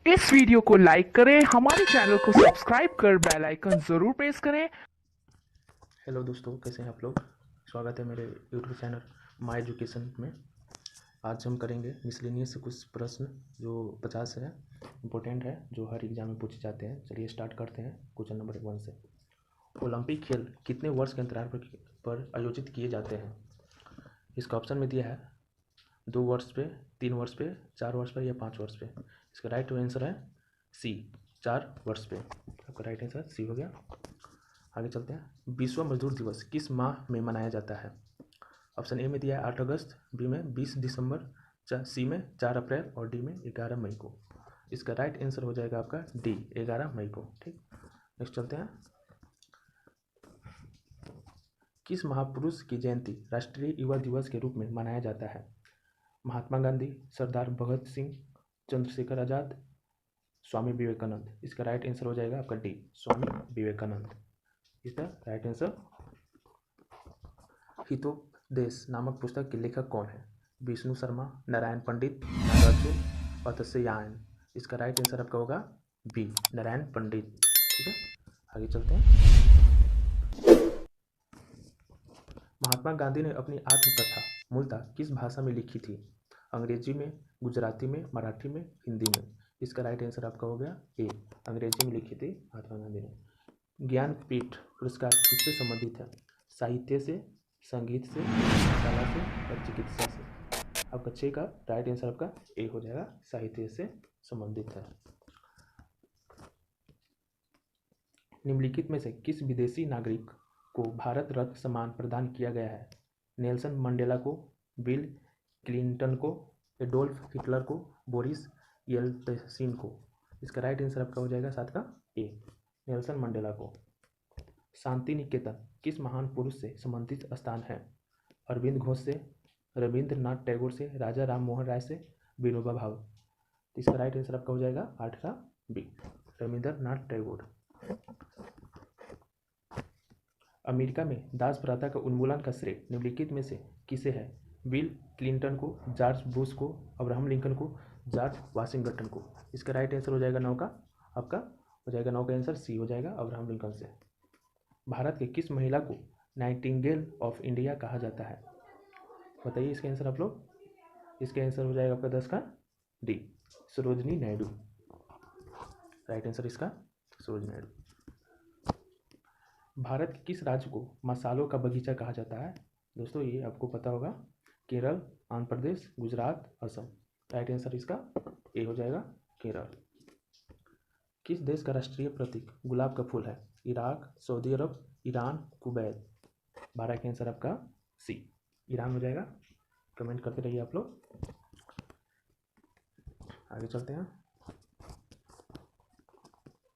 इस वीडियो को लाइक करें, हमारे चैनल को सब्सक्राइब कर बेल आइकन जरूर प्रेस करें। हेलो दोस्तों, कैसे हैं आप लोग। स्वागत है मेरे यूट्यूब चैनल माय एजुकेशन में। आज हम करेंगे मिसलेनियस से कुछ प्रश्न जो 50 है, इम्पोर्टेंट है, जो हर एग्जाम में पूछे जाते हैं। चलिए स्टार्ट करते हैं क्वेश्चन नंबर 1 से। ओलंपिक खेल कितने वर्ष के अंतराल पर आयोजित किए जाते हैं। इसका ऑप्शन में दिया है 2 वर्ष पे, 3 वर्ष पे, 4 वर्ष पे या 5 वर्ष पे। इसका राइट आंसर है सी, 4 वर्ष पे। आपका राइट आंसर सी हो गया। आगे चलते हैं। विश्व मजदूर दिवस किस माह में मनाया जाता है। ऑप्शन ए में दिया है 8 अगस्त, बी में 20 दिसंबर, सी में 4 अप्रैल और डी में 11 मई को। इसका राइट आंसर हो जाएगा आपका डी, 11 मई को। ठीक, नेक्स्ट चलते हैं। किस महापुरुष की जयंती राष्ट्रीय युवा दिवस के रूप में मनाया जाता है। महात्मा गांधी, सरदार भगत सिंह, चंद्रशेखर आजाद, स्वामी विवेकानंद। इसका राइट आंसर हो जाएगा आपका डी, स्वामी विवेकानंद। इसका राइट आंसर। हितोपदेश नामक पुस्तक के लेखक कौन है। विष्णु शर्मा, नारायण पंडित, नागार्जुन, अतस्यायन। इसका राइट आंसर आपका होगा बी, नारायण पंडित। ठीक है, आगे चलते हैं। महात्मा गांधी ने अपनी आत्मकथा मूलतः किस भाषा में लिखी थी। अंग्रेजी में, गुजराती में, मराठी में, हिंदी में। इसका राइट आंसर आपका हो गया ए, अंग्रेजी में लिखी थी महात्मा गांधी ने। ज्ञानपीठ पुरस्कार किससे संबंधित है। साहित्य से, संगीत से, कला से और चिकित्सा से। आपका 6 का राइट आंसर आपका ए हो जाएगा, साहित्य से संबंधित है। निम्नलिखित में से किस विदेशी नागरिक को भारत रत्न सम्मान प्रदान किया गया है। नेल्सन मंडेला को, बिल क्लिंटन को, एडोल्फ हिटलर को, बोरिस येल्त्सिन को। इसका राइट आंसर आपका हो जाएगा 7 का ए, नेल्सन मंडेला को। शांति निकेतन किस महान पुरुष से संबंधित स्थान है। अरविंद घोष से, रविंद्रनाथ टैगोर से, राजा राम मोहन राय से, विनोबा भावे। इसका राइट आंसर आपका हो जाएगा 8 का बी, रविंद्रनाथ टैगोर। अमेरिका में दास प्रथा का उन्मूलन का श्रेय निम्नलिखित में से किसे है। बिल क्लिंटन को, जॉर्ज बुश को, अब्राहम लिंकन को, जॉर्ज वाशिंगटन को। इसका राइट आंसर हो जाएगा 9 का, आपका हो जाएगा 9 का आंसर सी हो जाएगा, अब्राहम लिंकन से। भारत के किस महिला को नाइटिंगेल ऑफ इंडिया कहा जाता है। बताइए इसका आंसर आप लोग। इसका आंसर हो जाएगा आपका 10 का D, Sarojini Naidu. Right answer इसका सरोजनी नायडू। भारत के किस राज्य को मसालों का बगीचा कहा जाता है। दोस्तों ये आपको पता होगा, केरल, आंध्र प्रदेश, गुजरात, असम। राइट आंसर इसका ए हो जाएगा, केरल। किस देश का राष्ट्रीय प्रतीक गुलाब का फूल है। इराक, सऊदी अरब, ईरान, कुवैत। 12 का आंसर आपका सी, ईरान हो जाएगा। कमेंट करते रहिए आप लोग। आगे चलते हैं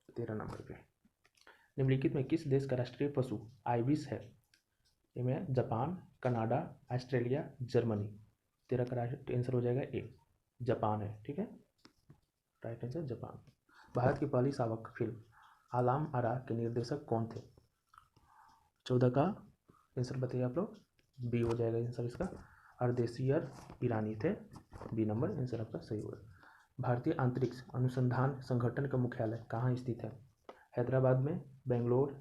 13 नंबर पे। निम्नलिखित में किस देश का राष्ट्रीय पशु आइबिस है। इनमें जापान, कनाडा, ऑस्ट्रेलिया, जर्मनी। 13 का राइट आंसर हो जाएगा ए, जापान है। ठीक है, राइट आंसर जापान। भारत की पहली सावक फिल्म आलाम आरा के निर्देशक कौन थे। 14 का आंसर बताइए आप लोग। बी हो जाएगा आंसर इसका, अर्देशियर ईरानी थे। बी नंबर आंसर आपका सही होगा। भारतीय अंतरिक्ष अनुसंधान संगठन का मुख्यालय कहाँ स्थित है। हैदराबाद में, बेंगलोर,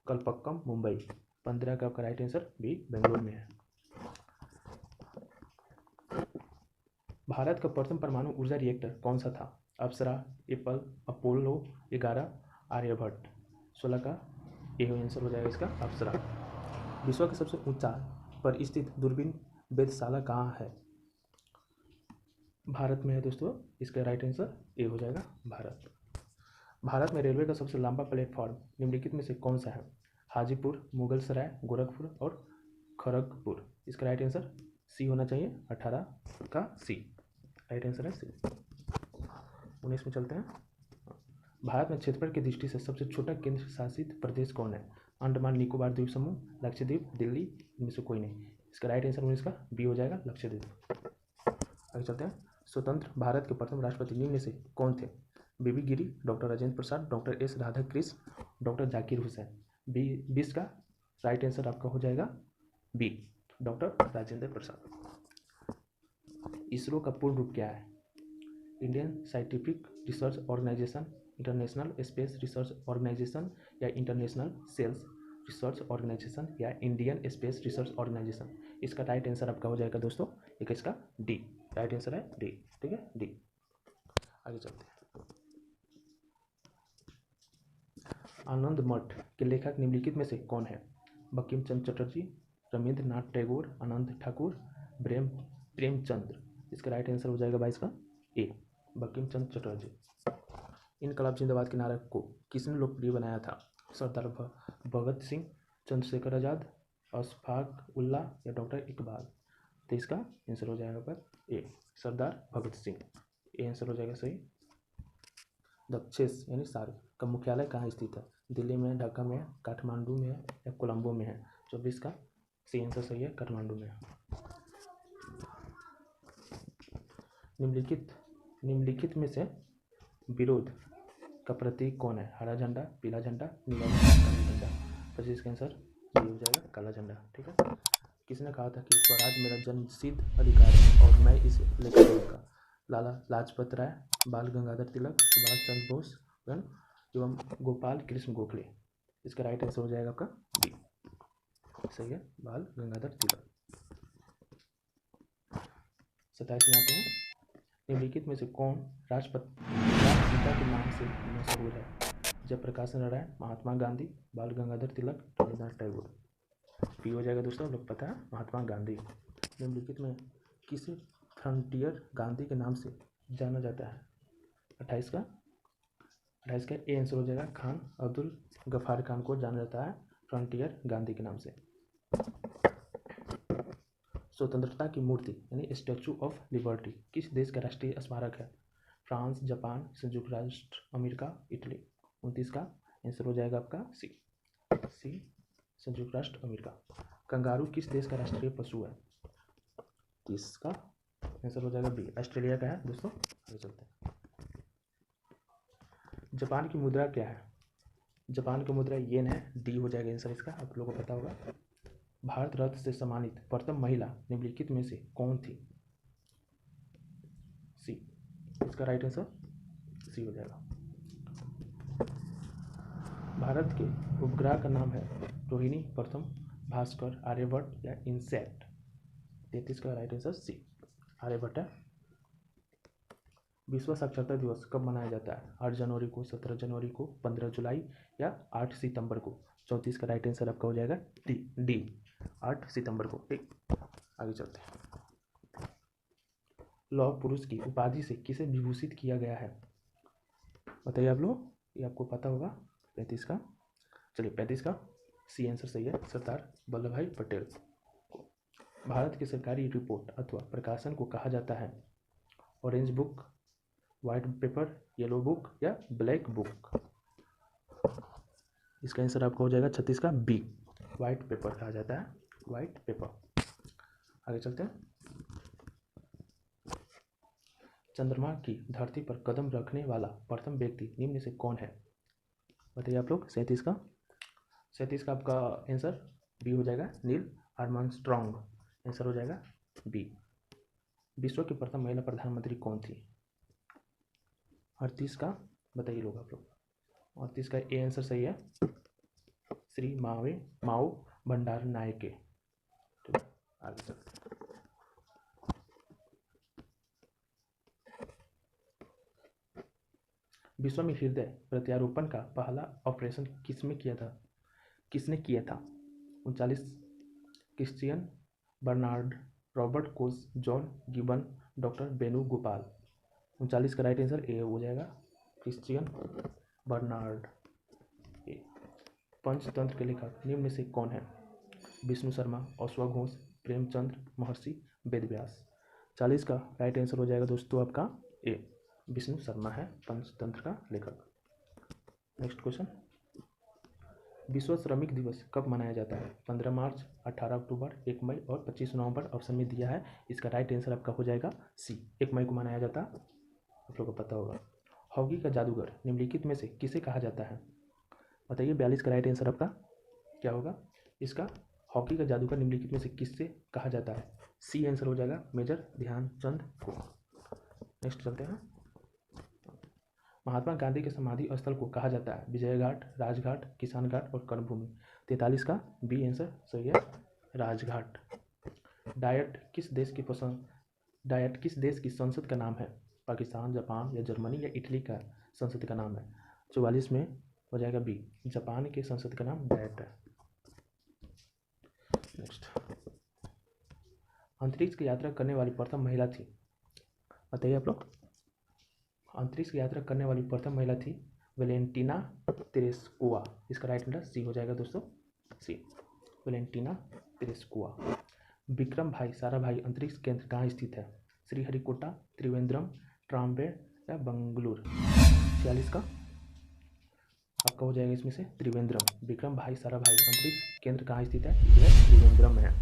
कलपक्कम, मुंबई। 15 का आपका राइट आंसर बी, बेंगलोर में है। भारत का प्रथम परमाणु ऊर्जा रिएक्टर कौन सा था। अप्सरा, एप्पल, अपोलो 11, आर्यभट्ट। 16 का ए आंसर हो जाएगा इसका, अप्सरा। विश्व के सबसे ऊंचा पर स्थित दूरबीन वेधशाला कहाँ है। भारत में है दोस्तों। इसका राइट आंसर ए हो जाएगा, भारत। भारत में रेलवे का सबसे लंबा प्लेटफॉर्म निम्नलिखित में से कौन सा है। हाजीपुर, मुगलसराय, गोरखपुर और खड़गपुर। इसका राइट आंसर सी होना चाहिए, 18 का सी। राइट आंसर है सी। 19 में चलते हैं। भारत में क्षेत्रफल की दृष्टि से सबसे छोटा केंद्र शासित प्रदेश कौन है। अंडमान निकोबार द्वीप समूह, लक्षद्वीप, दिल्ली। इनमें से कोई नहीं। इसका राइट आंसर इसका बी हो जाएगा, लक्षद्वीप। आगे चलते हैं। स्वतंत्र भारत के प्रथम राष्ट्रपति निम्न में से कौन थे। VV Giri, doctor Rajendra Prasad, doctor S Radhakrishna, doctor Zakir Hussain. B 20 का राइट आंसर आपका हो जाएगा B, doctor Rajendra Prasad. ISRO का पूर्ण रूप क्या है। Indian scientific research organisation, international space research organisation या इंटरनेशनल सेल्स रिसर्च ऑर्गेनाइजेशन या इंडियन स्पेस रिसर्च ऑर्गेनाइजेशन। इसका राइट आंसर आपका हो जाएगा दोस्तों एक इसका डी, राइट आंसर है डी। ठीक है, डी। आगे चलते हैं। आनंद मठ के लेखक निम्नलिखित में से कौन है? बंकिम चंद्र चटर्जी, रविंद्रनाथ टैगोर, आनंद ठाकुर, प्रेमचंद्र। इसका राइट आंसर हो जाएगा 22 का ए, बंकिम चंद्र चटर्जी। इनकलाब जिंदाबाद के नारे को किसने लोकप्रिय बनाया था? सरदार भगत सिंह, चंद्रशेखर आजाद, अशफाक उल्लाह या डॉक्टर इकबाल। तो इसका आंसर हो जाएगा पर ए, सरदार भगत सिंह। ये आंसर हो जाएगा सही। दक्षेस यानी सार्क का मुख्यालय कहाँ स्थित है? दिल्ली में, ढाका में, काठमांडू में है या कोलंबो में है? 24 का सी आंसर सही है, काठमांडू में। निम्नलिखित में से विरोध का प्रतीक कौन है? हरा झंडा, पीला झंडा, नीला झंडा, काला झंडा। 25 का आंसर ये हो जाएगा काला झंडा। ठीक है। किसने कहा था कि स्वराज मेरा जन्मसिद्ध अधिकार है और मैं इसे लेकर रहूंगा? लाला लाजपत राय, बाल गंगाधर तिलक, सुभाष चंद्र बोस एवं गोपाल कृष्ण गोखले। इसका राइट आंसर हो जाएगा आपका बी, सही है, बाल गंगाधर तिलक। 27 में आते हैं। निम्नलिखित में से कौन राष्ट्रपिता के नाम से मशहूर है? जयप्रकाश नारायण, महात्मा गांधी, बाल गंगाधर तिलक, रविंद्रनाथ टैगोर। पी हो जाएगा दोस्तों, लोग पता है महात्मा गांधी। निम्नलिखित में किसे फ्रंटियर गांधी के नाम से जाना जाता है? 28 का ए आंसर हो जाएगा खान अब्दुल गफार खान को जाना जाता है फ्रंटियर गांधी के नाम से। स्वतंत्रता की मूर्ति यानी स्टैचू ऑफ लिबर्टी किस देश का राष्ट्रीय स्मारक है? फ्रांस, जापान, संयुक्त राष्ट्र अमेरिका, इटली। 29 का आंसर हो जाएगा आपका सी, संयुक्त राष्ट्र अमेरिका। कंगारू किस देश का राष्ट्रीय पशु है? 30 का आंसर हो जाएगा बी, ऑस्ट्रेलिया का है दोस्तों। आगे चलते हैं। जापान की मुद्रा क्या है? जापान की मुद्रा येन है, डी हो जाएगा आंसर इसका, आप लोगों को पता होगा। भारत रत्न से सम्मानित प्रथम महिला निम्नलिखित में से कौन थी? सी, इसका राइट आंसर सी हो जाएगा। भारत के उपग्रह का नाम है रोहिणी, प्रथम, भास्कर, आर्यभट्ट या इनसैट। 33 का राइट आंसर सी, आर्यभट्ट है। विश्व साक्षरता दिवस कब मनाया जाता है? 8 जनवरी को, 17 जनवरी को, 15 जुलाई या 8 सितंबर को। 34 का राइट आंसर आपका हो जाएगा डी, 8 सितंबर को। ठीक, आगे चलते हैं। लौह पुरुष की उपाधि से किसे विभूषित किया गया है? बताइए आप लोग, ये आपको पता होगा। 35 का, चलिए 35 का सी आंसर सही है, सरदार वल्लभ भाई पटेल को। भारत की सरकारी रिपोर्ट अथवा प्रकाशन को कहा जाता है? Orange book, white paper, yellow book या ब्लैक बुक। इसका आंसर आपका हो जाएगा 36 का बी, व्हाइट पेपर कहा जाता है, व्हाइट पेपर। आगे चलते हैं। चंद्रमा की धरती पर कदम रखने वाला प्रथम व्यक्ति निम्न से कौन है? बताइए आप लोग। 37 का आपका आंसर बी हो जाएगा, नील आर्मस्ट्रॉन्ग। आंसर हो जाएगा बी। विश्व की प्रथम महिला प्रधानमंत्री कौन थी? 38 का बताइए लोग आप लोग। 38 का ए आंसर सही है, श्री माओ भंडार नायके। ठीक है, आगे चलते हैं। विश्व में हृदय प्रत्यारोपण का पहला ऑपरेशन किसने किया था? 39 Christiaan Barnard, Robert Koch, John Gibbon, doctor Benu Gopal. 39 का राइट आंसर ए हो जाएगा, क्रिश्चियन बर्नार्ड। ए। पंचतंत्र के लेखक निम्न में से कौन है? विष्णु शर्मा, अश्वघोष, प्रेमचंद्र, महर्षि वेदव्यास। 40 का राइट आंसर हो जाएगा दोस्तों आपका ए, विष्णु शर्मा है पंचतंत्र का लेखक। नेक्स्ट क्वेश्चन, विश्व श्रमिक दिवस कब मनाया जाता है? 15 मार्च, 18 अक्टूबर, 1 मई और 25 नवंबर ऑप्शन में दिया है। इसका राइट आंसर आपका हो जाएगा सी, 1 मई को मनाया जाता है, आप लोगों को पता होगा। हॉकी का जादूगर निम्नलिखित में से किसे कहा जाता है? बताइए। 42 का राइट आंसर आपका क्या होगा? इसका हॉकी का जादूगर निम्नलिखित में से किससे कहा जाता है? सी आंसर हो जाएगा, मेजर ध्यानचंद को। नेक्स्ट चलते हैं। महात्मा गांधी के समाधि स्थल को कहा जाता है विजय घाट, राजघाट, किसान घाट और कर्मभूमि। 43 का बी आंसर सही है, राजघाट। डायट किस देश की संसद का नाम है? पाकिस्तान, जापान या जर्मनी या इटली का संसद का नाम है? 44 में हो जाएगा बी, जापान के संसद का नाम डायट है। नेक्स्ट, अंतरिक्ष की यात्रा करने वाली प्रथम महिला थी, बताइए आप लोग। अंतरिक्ष की यात्रा करने वाली प्रथम महिला थी वेलेंटिना तेरेस्कोवा। इसका राइट आंसर सी हो जाएगा दोस्तों, सी, वेलेंटिना तेरेस्कोवा। विक्रम भाई साराभाई अंतरिक्ष केंद्र कहाँ स्थित है? श्रीहरिकोटा, त्रिवेंद्रम, ट्राम्बे या बंगलुरु? 46 का आपका हो जाएगा इसमें से त्रिवेंद्रम। विक्रम भाई साराभाई अंतरिक्ष केंद्र कहाँ स्थित है? यह त्रिवेंद्रम में है।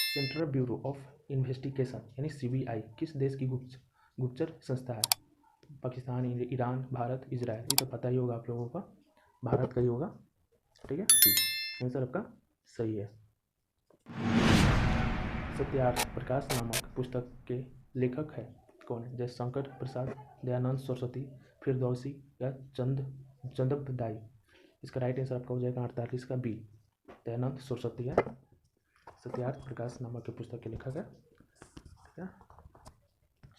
सेंट्रल ब्यूरो ऑफ इन्वेस्टिगेशन यानी सीबीआई किस देश की गुप्तचर संस्था है? Pakistan, Iran, Bharat, Israel? ये तो पता ही होगा आप लोगों का, भारत का ही होगा, ठीक है, ठीक। आंसर आपका सही है। सत्यार्थ प्रकाश नामक पुस्तक के लेखक है कौन है? जयशंकर प्रसाद, दयानंद सरस्वती, फिरदौसी या चंदबदाई? इसका राइट आंसर आपका हो जाएगा 48 का बी, दयानंद सरस्वती है। सत्यार्थ प्रकाश नामक के पुस्तक के लेखक है, ठीक है।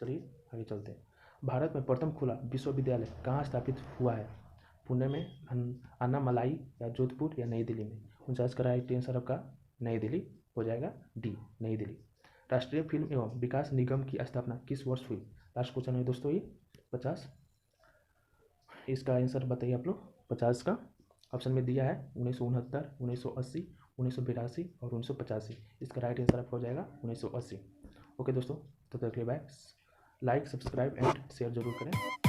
चलिए आगे चलते हैं। भारत में प्रथम खुला विश्वविद्यालय कहाँ स्थापित हुआ है? पुणे में, अन्नामलाई या जोधपुर या नई दिल्ली में? 49 का राइट आंसर आपका नई दिल्ली हो जाएगा, डी, नई दिल्ली। राष्ट्रीय फिल्म एवं विकास निगम की स्थापना किस वर्ष हुई? लास्ट क्वेश्चन है दोस्तों ये, 50। इसका आंसर बताइए आप लोग। 50 का ऑप्शन में दिया है 1969, 1980, 1982 और 1985। इसका राइट आंसर आपका हो जाएगा 1980। ओके दोस्तों, तो तक के लिए बाय। लाइक, सब्सक्राइब एंड शेयर जरूर करें।